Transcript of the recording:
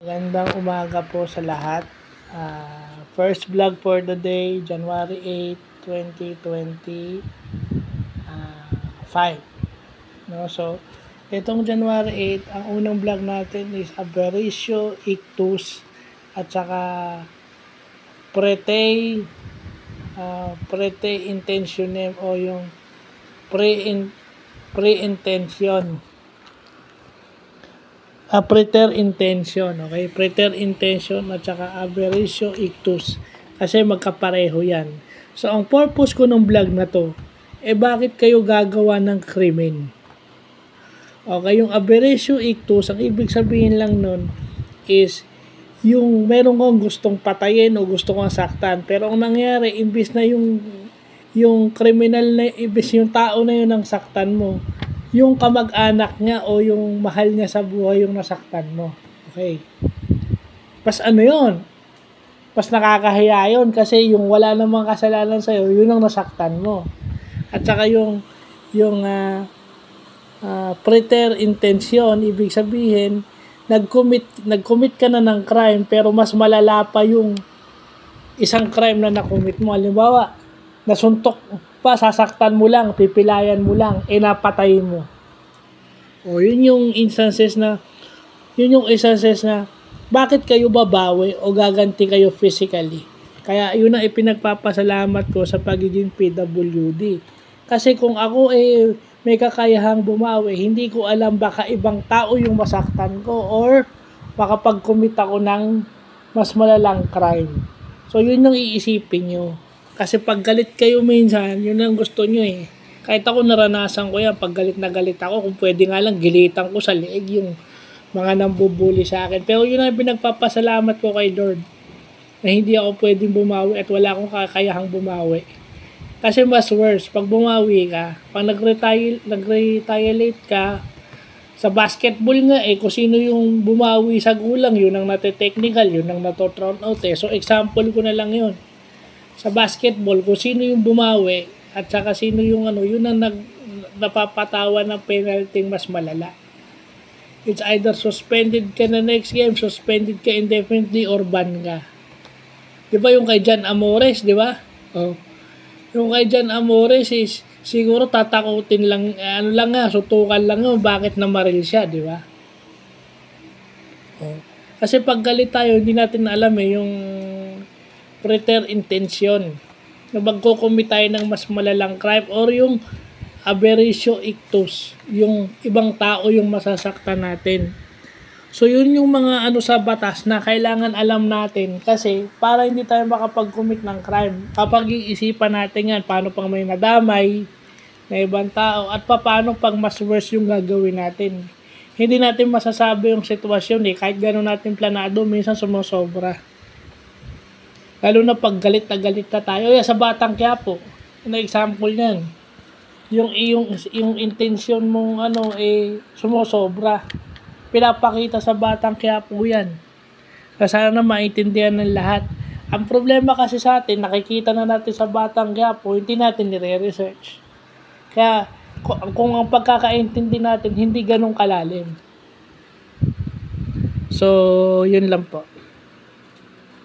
Magandang umaga po sa lahat. First vlog for the day, January 8, 2025. No? So, itong January 8, ang unang vlog natin is Aberratio Ictus at saka Prete Intentionem o yung pre-intention. Preter intention, okay? Preter intention at saka Aberratio Ictus. Kasi magkapareho yan. So, ang purpose ko ng vlog na to, bakit kayo gagawa ng krimen? Okay, yung Aberratio Ictus, ang ibig sabihin lang nun is yung meron kong gustong patayin o gusto kong saktan. Pero ang nangyari, imbis na yung criminal na, imbis yung tao na yun ang saktan mo, yung kamag-anak niya o yung mahal niya sa buhay yung nasaktan mo. Okay. Pas ano yun? Pas nakakahiya yun kasi yung wala namang kasalanan sa'yo, yun ang nasaktan mo. At saka yung preter intention, ibig sabihin, nag-commit ka na ng crime pero mas malala pa yung isang crime na na-commit mo. Halimbawa, nasuntok pa, sasaktan mo lang, pipilayan mo lang, napatay mo. O, yun yung instances na bakit kayo babawi o gaganti kayo physically. Kaya yun ang ipinagpapasalamat ko sa pagiging PWD. Kasi kung ako may kakayahang bumawi, hindi ko alam baka ibang tao yung masaktan ko or makapag-commit ako ng mas malalang crime. So, yun yung iisipin nyo. Kasi pag galit kayo minsan, yun ang gusto nyo eh. Kahit ako naranasan ko yan, pag galit na galit ako, kung pwede nga lang, gilitan ko sa leeg yung mga nambubuli sa akin. Pero yun ang pinagpapasalamat ko kay Lord na hindi ako pwedeng bumawi at wala akong kakayahang bumawi. Kasi mas worse, pag bumawi ka, pag nag-retaliate ka, sa basketball nga kung sino yung bumawi sa gulang, yun ang nate-technical, yun ang nato-thrown out eh. So example ko na lang yun. Sa basketball, kung sino yung bumawi at saka sino yung yun ang napapatawa ng penalty mas malala. It's either suspended ka na next game, suspended ka indefinitely, or ban ka. Di ba yung kay John Amores, di ba? Oh. Yung kay John Amores is siguro tatakutin lang, sutukan lang yun, bakit namaril siya, di ba? Oh. Kasi pag galit tayo, hindi natin alam yung preter intention na magko-commit tayo ng mas malalang crime or yung Aberratio Ictus, yung ibang tao yung masasaktan natin. So yun yung mga sa batas na kailangan alam natin kasi para hindi tayo makapag-commit ng crime. Kapag iisipan natin yan, paano pang may nadamay na ibang tao at paano pag mas worse yung gagawin natin. Hindi natin masasabi yung sitwasyon kahit gano'n natin planado, minsan sumusobra. Lalo na pag galit na tayo. Sa Batang Quiapo, na example yan. Yung intention mong sumusobra. Pinapakita sa Batang Quiapo yan. Sana na maintindihan ng lahat. Ang problema kasi sa atin, nakikita na natin sa Batang Quiapo, hindi natin nire-research. Kaya kung ang pagkakaintindi natin, hindi ganun kalalim. So, yun lang po.